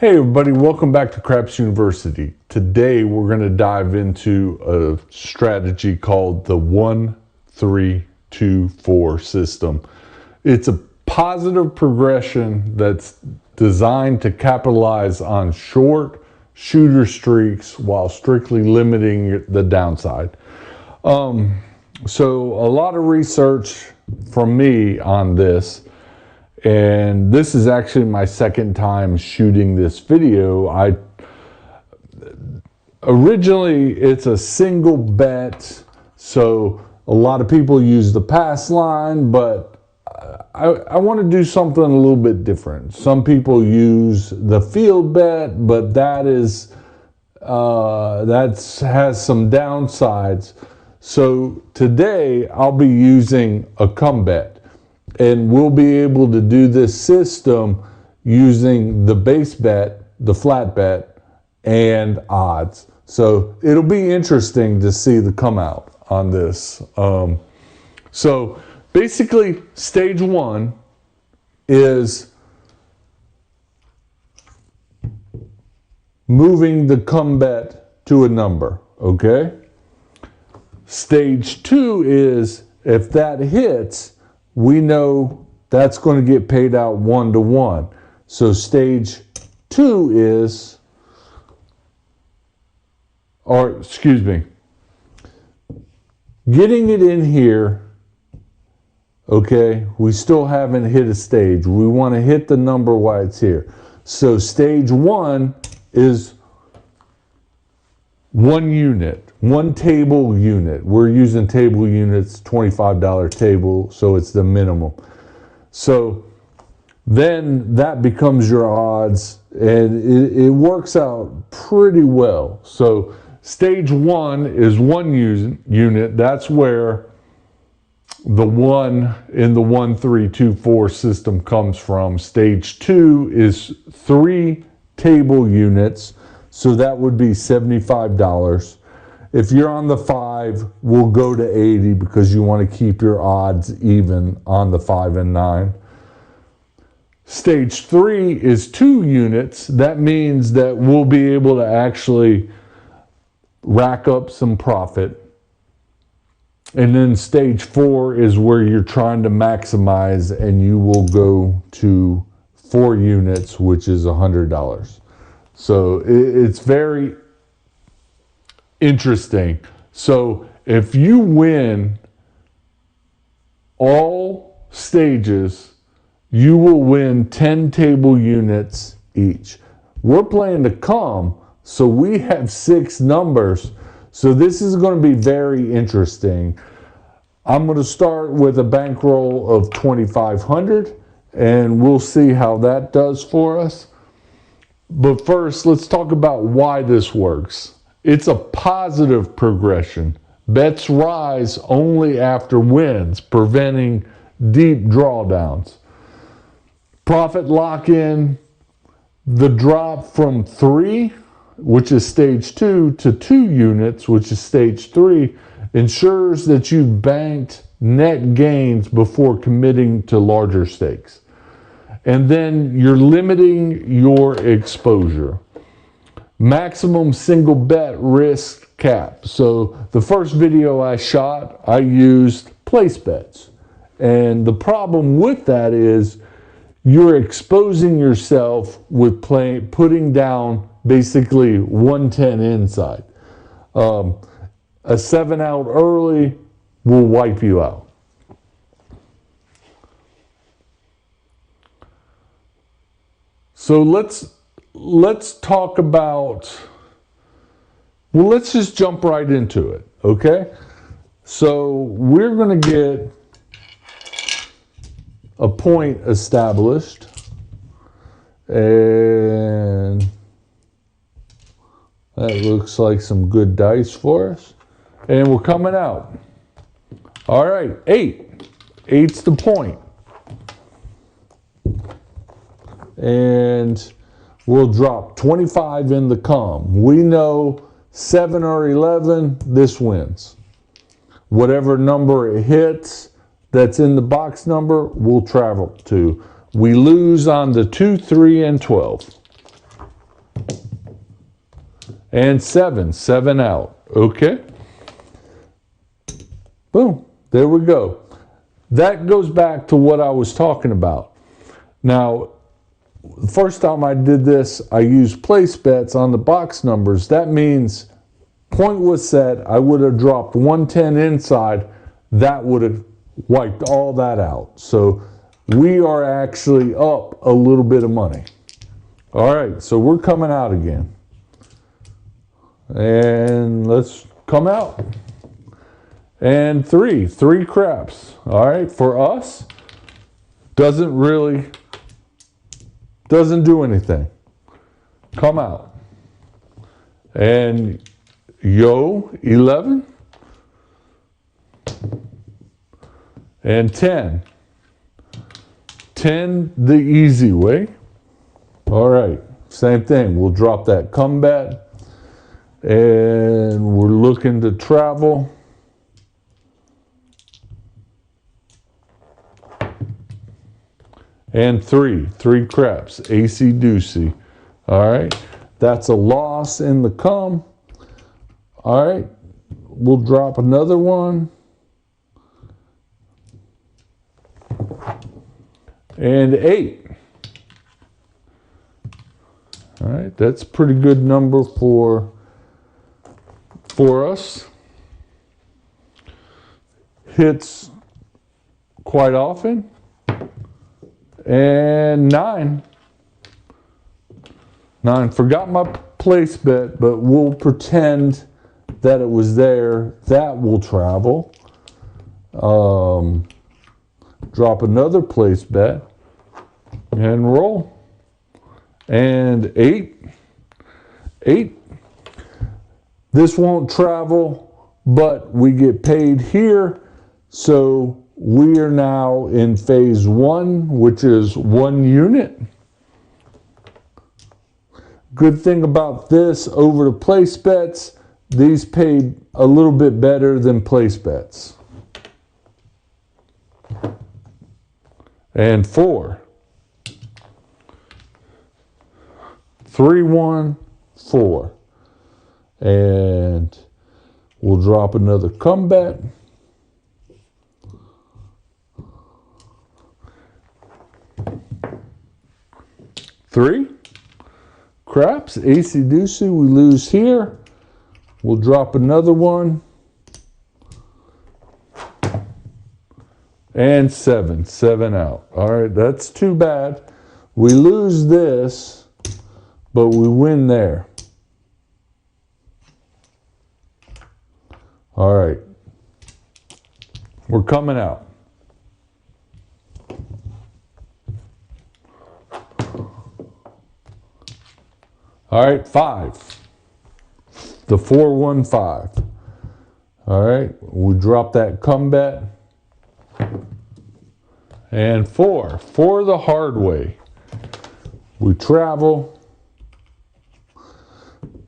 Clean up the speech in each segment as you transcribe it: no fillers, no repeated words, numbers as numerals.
Hey everybody, welcome back to Craps University. Today we're going to dive into a strategy called the 1-3-2-4 system. It's a positive progression that's designed to capitalize on short shooter streaks while strictly limiting the downside. So a lot of research from me on this. And this is actually my second time shooting this video. Originally it's a single bet, so a lot of people use the pass line, but I want to do something a little bit different. Some people use the field bet, but that has some downsides. So today I'll be using a come bet. And we'll be able to do this system using the base bet, the flat bet, and odds. So it'll be interesting to see the come out on this. So basically, stage one is moving the come bet to a number, okay? Stage two is if that hits, we know that's going to get paid out 1-to-1. So stage two is, getting it in here, okay, we still haven't hit a stage. We want to hit the number while it's here. So stage one is 1 unit. 1 table unit. We're using table units, $25 table, so it's the minimum. So then that becomes your odds, and it works out pretty well. So stage one is 1 unit. That's where the 1 in the 1-3-2-4 system comes from. Stage two is 3 table units. So that would be $75. If you're on the 5, we'll go to 80 because you want to keep your odds even on the 5 and 9. Stage 3 is 2 units. That means that we'll be able to actually rack up some profit. And then stage 4 is where you're trying to maximize, and you will go to 4 units, which is $100. So it's very interesting. So if you win all stages, you will win 10 table units each. We're playing to come, so we have 6 numbers. So this is going to be very interesting. I'm going to start with a bankroll of $2,500, and we'll see how that does for us. But first, let's talk about why this works. It's a positive progression. Bets rise only after wins, preventing deep drawdowns. Profit lock-in, the drop from 3, which is stage 2, to 2 units, which is stage 3, ensures that you've banked net gains before committing to larger stakes. And then you're limiting your exposure. Maximum single bet risk cap. So the first video I shot, I used place bets. And the problem with that is you're exposing yourself with putting down basically 110 inside. A 7 out early will wipe you out. So let's talk about, well, let's just jump right into it, okay? So we're going to get a point established, and that looks like some good dice for us. And we're coming out. All right, 8. 8's the point. And we'll drop 25 in the come. We know 7 or 11, this wins. Whatever number it hits that's in the box number, we'll travel to. We lose on the 2, 3, and 12. And 7, 7 out. Okay. Boom. There we go. That goes back to what I was talking about. Now, the first time I did this, I used place bets on the box numbers. That means point was set. I would have dropped 110 inside. That would have wiped all that out. So we are actually up a little bit of money. All right, so we're coming out again. And let's come out. And three craps. All right, for us, doesn't do anything. Come out. And yo, 11. And 10. 10 the easy way. All right, same thing. We'll drop that comeback. And we're looking to travel. And three craps, AC doocy. All right, that's a loss in the come. All right, we'll drop another one. And 8. All right, that's a pretty good number for us. Hits quite often. And 9. 9. Forgot my place bet, but we'll pretend that it was there. That will travel. Drop another place bet. And roll. And 8. 8. This won't travel, but we get paid here. So we are now in phase 1, which is 1 unit. Good thing about this over the place bets, these paid a little bit better than place bets. And 4. 3, 1, 4. And we'll drop another comeback. Three craps, AC doocy, we lose here. We'll drop another one. And 7, 7 out. All right, that's too bad. We lose this, but we win there. All right, we're coming out. All right, 5. The 4, 1, 5. All right, we drop that comeback. And 4. 4 the hard way. We travel.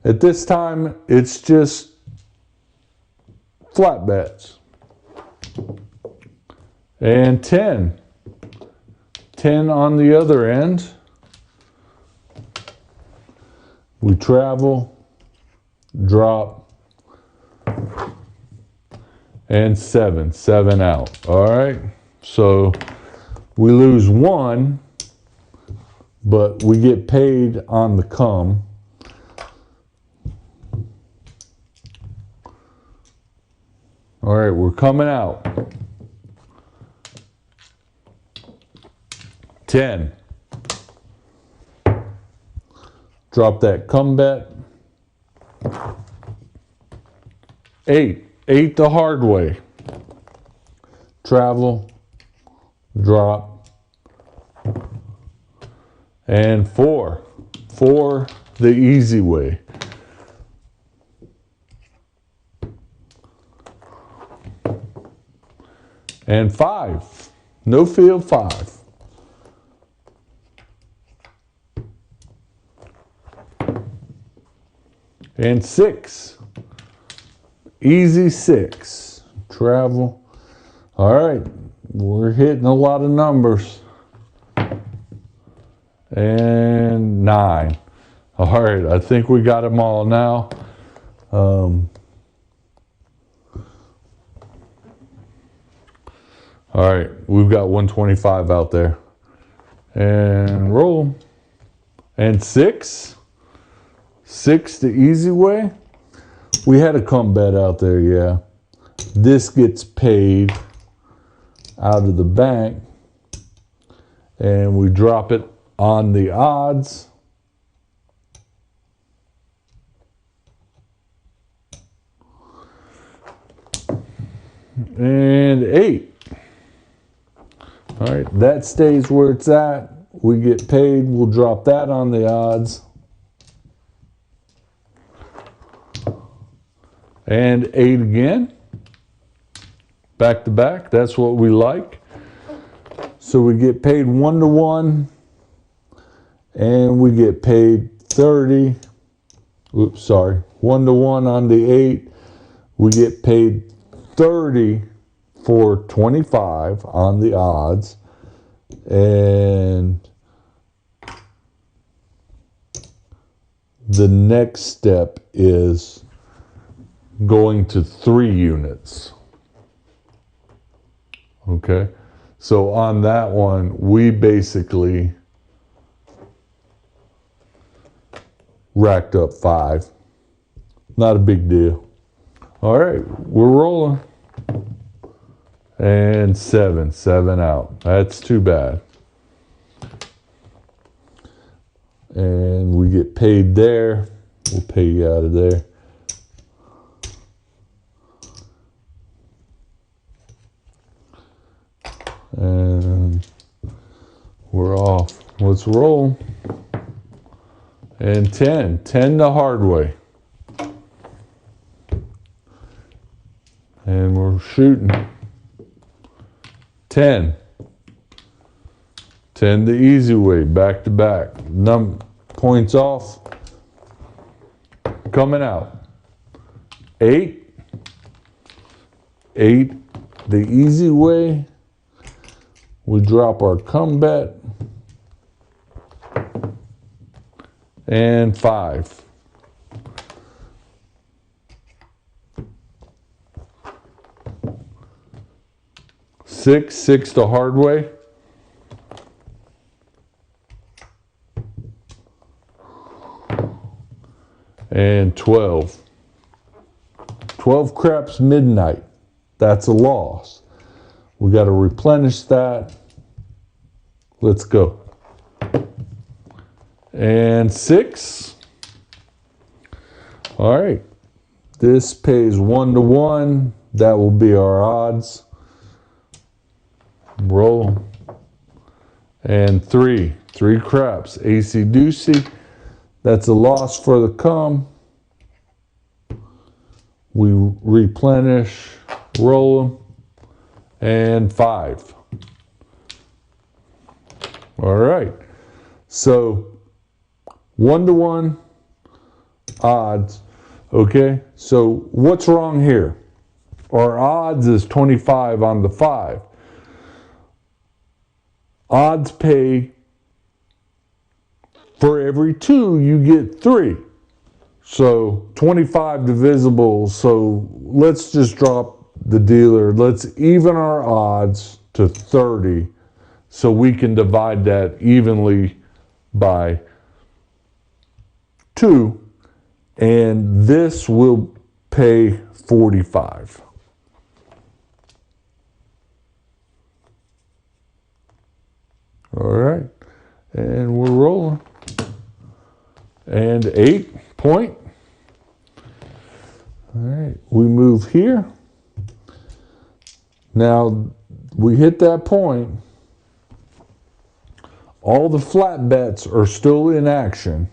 At this time, it's just flat bets. And 10. 10 on the other end. We travel, drop, and 7, 7 out. All right, so we lose 1, but we get paid on the come. All right, we're coming out. 10. Drop that comeback. 8. 8 the hard way. Travel. Drop. And 4. 4 the easy way. And 5. No field 5. And 6. Easy 6. Travel. All right. We're hitting a lot of numbers. And 9. All right, I think we got them all now. All right, we've got 125 out there. And roll. And 6. 6 the easy way. We had a come bet out there, yeah. This gets paid out of the bank. And we drop it on the odds. And 8. All right, that stays where it's at. We get paid. We'll drop that on the odds. And 8 again. Back to back. That's what we like. So we get paid 1 to 1. And we get paid 30. Oops, sorry. 1 to 1 on the 8. We get paid 30 for 25 on the odds. And the next step is going to 3 units. Okay, so on that one, we basically racked up 5. Not a big deal. All right, we're rolling. And 7 out. That's too bad. And we get paid there. We'll pay you out of there. And we're off. Let's roll. And 10. 10 the hard way. And we're shooting. 10. 10 the easy way. Back to back. Points off. Coming out. 8. 8 the easy way. We drop our come bet. And 5. Six the hard way. And 12. 12 craps midnight. That's a loss. We got to replenish that. Let's go. And 6. All right. This pays 1 to 1. That will be our odds. Roll. And 3. 3 craps. AC doocy. That's a loss for the come. We replenish. Roll them. And 5. All right. So 1 to 1 odds. Okay. So what's wrong here? Our odds is 25 on the 5. Odds pay for every 2 you get 3. So 25 divisible. So let's just drop the dealer. Let's even our odds to 30 so we can divide that evenly by 2. And this will pay 45. All right. And we're rolling. And 8 point. All right. We move here. Now we hit that point. All the flat bets are still in action.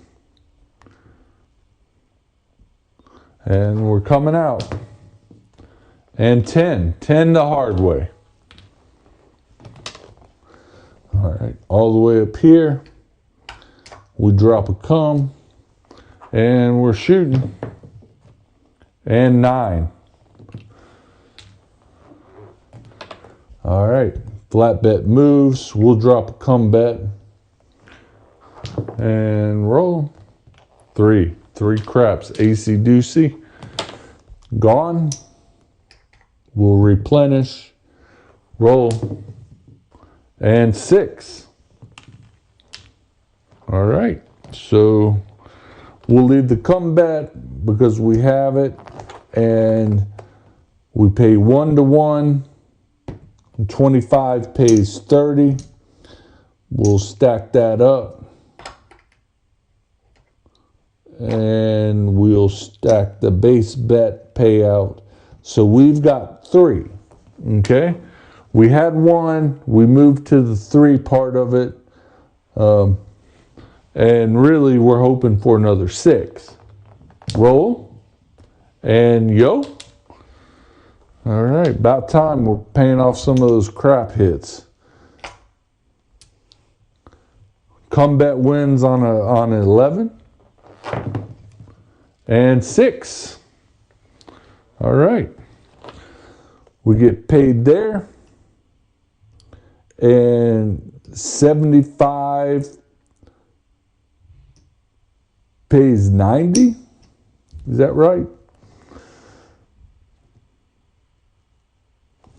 And we're coming out. And 10. 10 the hard way. All right. All the way up here. We drop a come. And we're shooting. And 9. All right. Flat bet moves. We'll drop a come bet. And roll. Three craps. AC doocy. Gone. We'll replenish. Roll. And 6. All right. So we'll leave the come bet because we have it. And we pay 1 to 1. 25 pays 30. We'll stack that up. And we'll stack the base bet payout. So we've got 3. Okay. We had 1. We moved to the 3 part of it. And really we're hoping for another 6. Roll. And yo. All right. About time we're paying off some of those crap hits. Come bet wins on an 11. And 6. All right. We get paid there. And 75 pays 90. Is that right?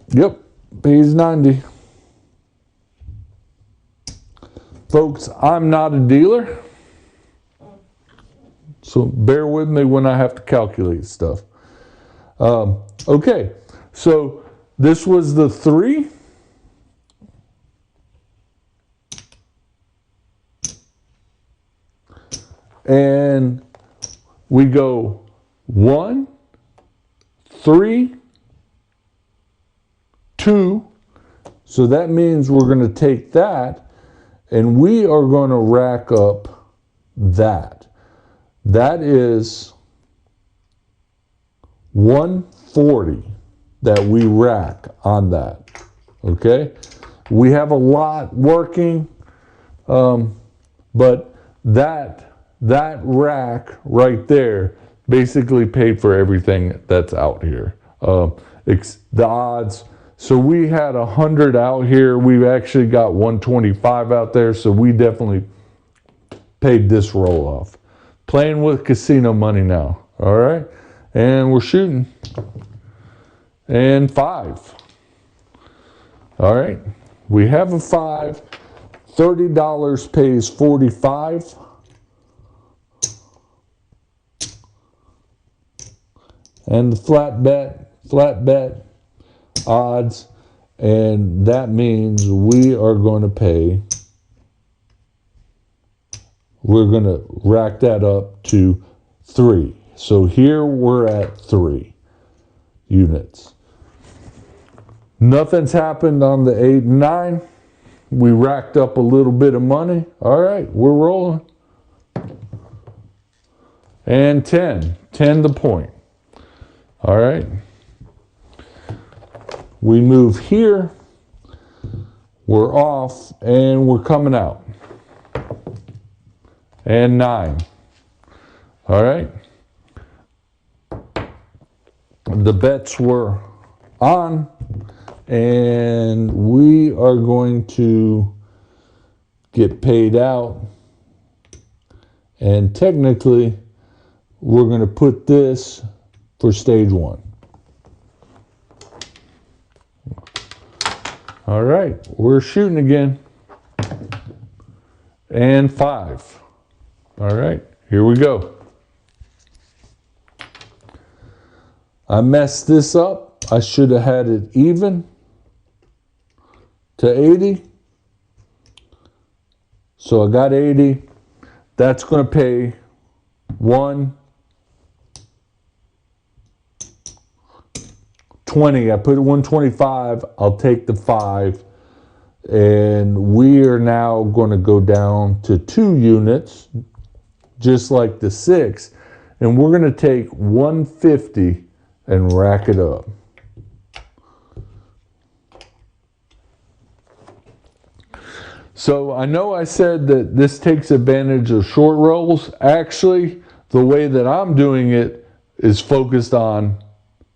Yep. Pays 90. Folks, I'm not a dealer. So bear with me when I have to calculate stuff. Okay, so this was the 3. And we go 1, 3, 2. So that means we're going to take that and we are going to rack up that. That is 140 that we rack on that. Okay, we have a lot working, but that rack right there basically paid for everything that's out here. The odds. So we had 100 out here. We've actually got 125 out there. So we definitely paid this roll off. Playing with casino money now. All right. And we're shooting. And 5. All right. We have a 5. $30 pays 45. And the flat bet odds. And that means we are going to pay. We're going to rack that up to 3. So here we're at 3 units. Nothing's happened on the 8 and 9. We racked up a little bit of money. All right, we're rolling. And 10. 10 the point. All right. We move here. We're off and we're coming out. And 9. All right. The bets were on, and we are going to get paid out. And technically, we're going to put this for stage 1. All right, we're shooting again. And 5. All right, here we go. I messed this up. I should have had it even to 80. So I got 80. That's going to pay 120. I put 125. I'll take the 5. And we are now going to go down to 2 units, just like the 6. And we're going to take 150 and rack it up. So I know I said that this takes advantage of short rolls. Actually, the way that I'm doing it is focused on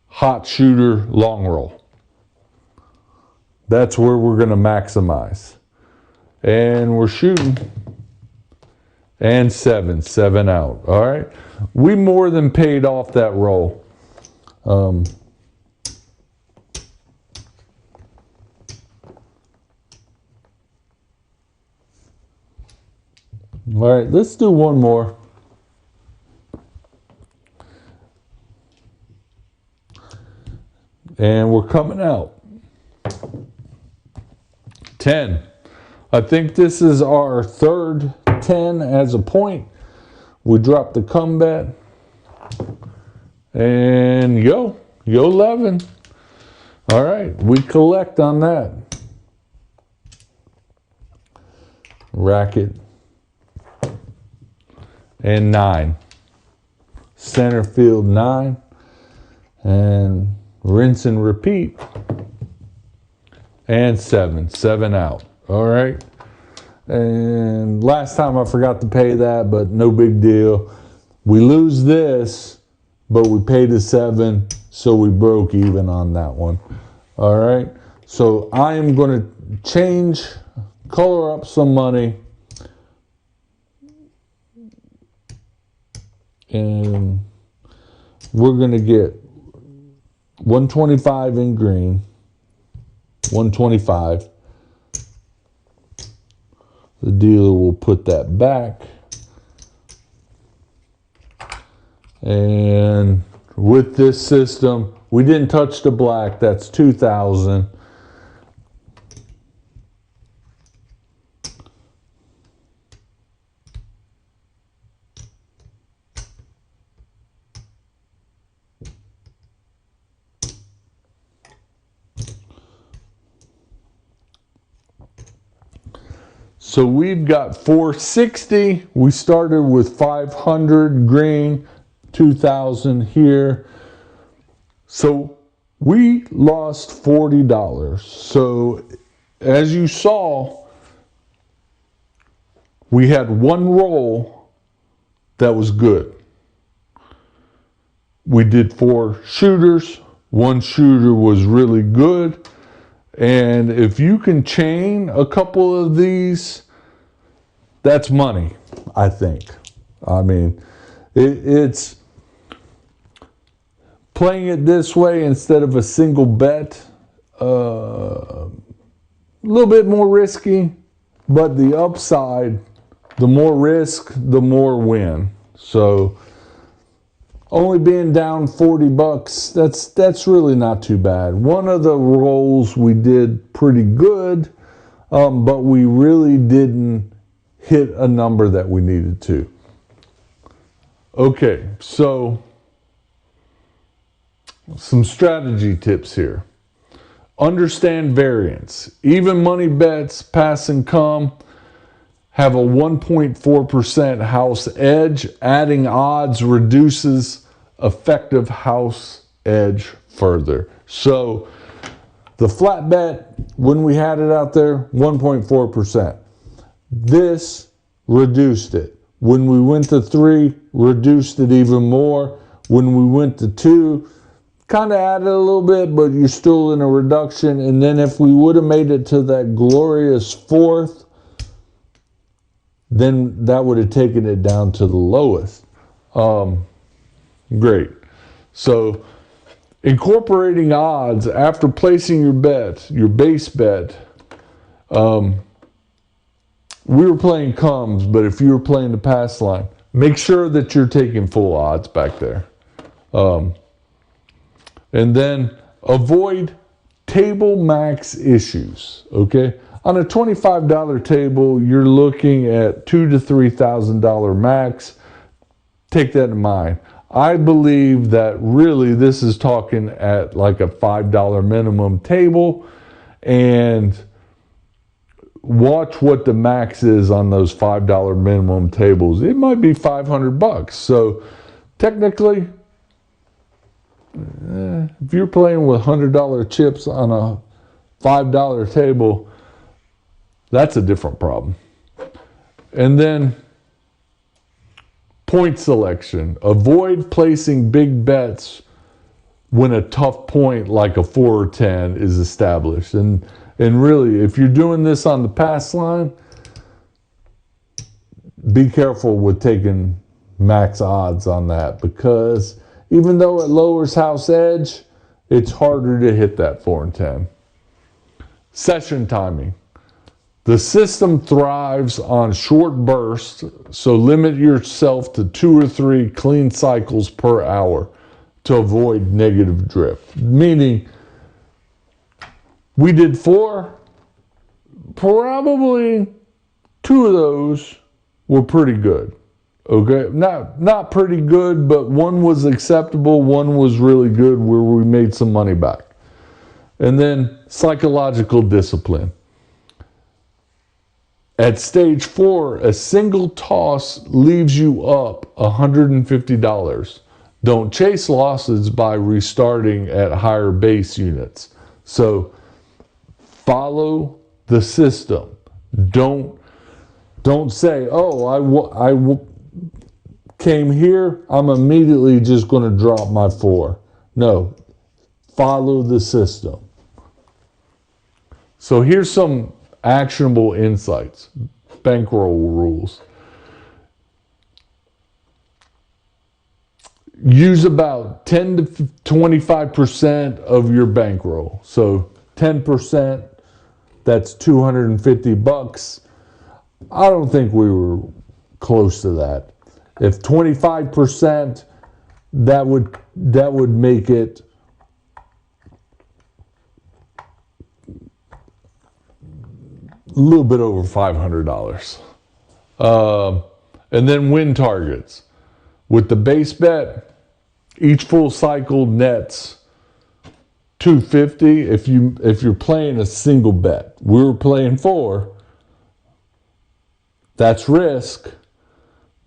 hot shooter long roll. That's where we're going to maximize. And we're shooting. and 7. 7 out. All right. We more than paid off that roll. All right, let's do one more. And we're coming out. 10. I think this is our third 10 as a point. We drop the come bet. And yo 11. All right, we collect on that. Racket. And 9. Center field 9. And rinse and repeat. And 7. 7 out. All right. And last time I forgot to pay that, but no big deal. We lose this, but we paid a 7, so we broke even on that one. All right. So I am going to change, color up some money. And we're going to get 125 in green. 125. The dealer will put that back. And with this system, we didn't touch the black. That's 2,000. So we've got 460. We started with 500 green, 2,000 here. So we lost $40. So as you saw, we had one roll that was good. We did 4 shooters. One shooter was really good. And if you can chain a couple of these, that's money, I think. I mean, it's playing it this way instead of a single bet, a little bit more risky, but the upside, the more risk, the more win. So only being down $40, that's really not too bad. One of the rolls we did pretty good, but we really didn't hit a number that we needed to. Okay, so some strategy tips here. Understand variance. Even money bets, pass and come, have a 1.4% house edge. Adding odds reduces effective house edge further. So the flat bet, when we had it out there, 1.4%. This reduced it. When we went to 3, reduced it even more. When we went to 2, kind of added a little bit, but you're still in a reduction. And then if we would have made it to that glorious 4th, then that would have taken it down to the lowest. Great. So incorporating odds after placing your bet, your base bet, we were playing comes, but if you were playing the pass line, make sure that you're taking full odds back there. And then avoid table max issues, okay? On a $25 table, you're looking at $2,000 to $3,000 max. Take that in mind. I believe that really this is talking at like a $5 minimum table, and watch what the max is on those $5 minimum tables. It might be $500. So technically, if you're playing with $100 chips on a $5 table, that's a different problem. And then point selection. Avoid placing big bets when a tough point like a 4 or 10 is established. And really, if you're doing this on the pass line, be careful with taking max odds on that, because even though it lowers house edge, it's harder to hit that 4 and 10. Session timing. The system thrives on short bursts, so limit yourself to 2 or 3 clean cycles per hour to avoid negative drift. Meaning, we did 4, probably 2 of those were pretty good. Okay, not pretty good, but one was acceptable, one was really good where we made some money back. And then psychological discipline. At stage 4, a single toss leaves you up $150. Don't chase losses by restarting at higher base units. So follow the system. Don't say, oh, I came here, I'm immediately just going to drop my 4. No, follow the system. So here's some actionable insights, bankroll rules. Use about 10 to 25% of your bankroll. So 10%, that's $250. I don't think we were close to that. If 25%, that would make it a little bit over $500. And then win targets. With the base bet, each full cycle nets $250 if you're playing a single bet. We were playing 4. That's risk,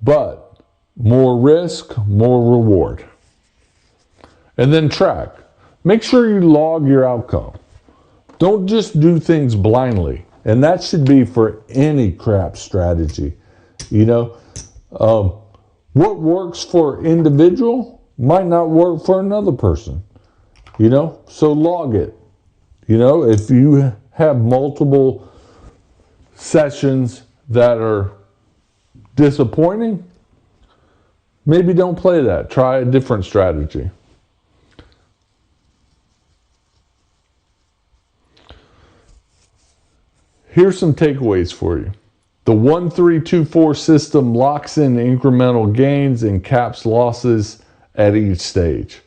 but more risk, more reward. And then track. Make sure you log your outcome. Don't just do things blindly. And that should be for any crap strategy. You know, what works for individual might not work for another person. You know, so log it. You know, if you have multiple sessions that are disappointing, maybe don't play that. Try a different strategy. Here's some takeaways for you. The 1-3-2-4 system locks in incremental gains and caps losses at each stage.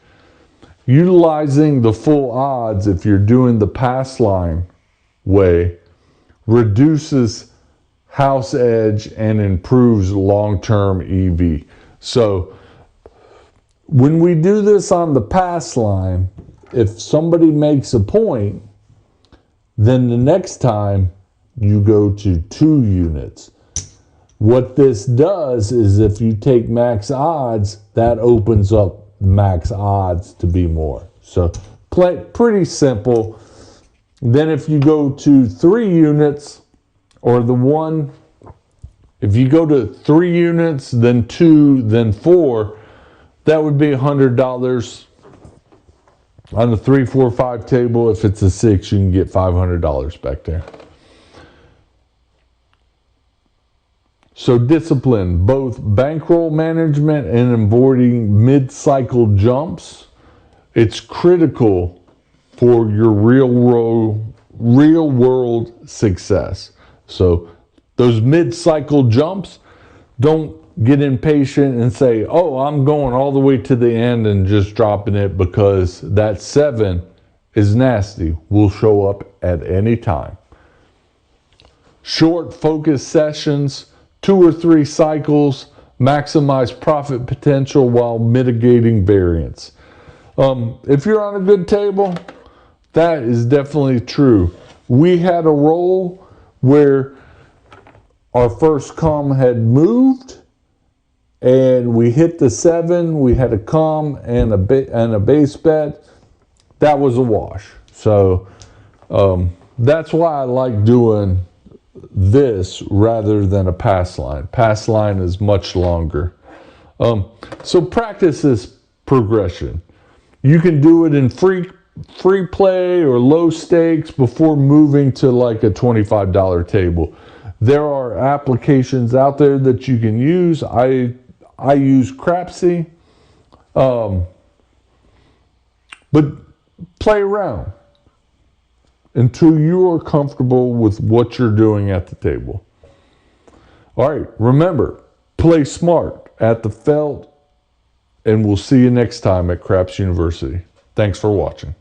Utilizing the full odds, if you're doing the pass line way, reduces house edge and improves long-term EV. So when we do this on the pass line, if somebody makes a point, then the next time you go to 2 units. What this does is if you take max odds, that opens up max odds to be more. So pretty simple. Then if you go to 3 units, or the one, if you go to 3 units, then 2, then 4, that would be $100 on the 3, 4, 5 table. If it's a 6, you can get $500 back there. So discipline, both bankroll management and avoiding mid-cycle jumps. It's critical for your real world success. So those mid-cycle jumps, don't get impatient and say, oh, I'm going all the way to the end and just dropping it because that 7 is nasty. Will show up at any time. Short focused sessions, 2 or 3 cycles, maximize profit potential while mitigating variance. If you're on a good table, that is definitely true. We had a roll where our first come had moved and we hit the 7, we had a come and a base bet. That was a wash. So that's why I like doing this rather than a pass line. Pass line is much longer. So practice this progression. You can do it in free play or low stakes before moving to like a $25 table. There are applications out there that you can use. I use Crapsy. But play around until you are comfortable with what you're doing at the table. All right, remember, play smart at the felt, and we'll see you next time at Craps University. Thanks for watching.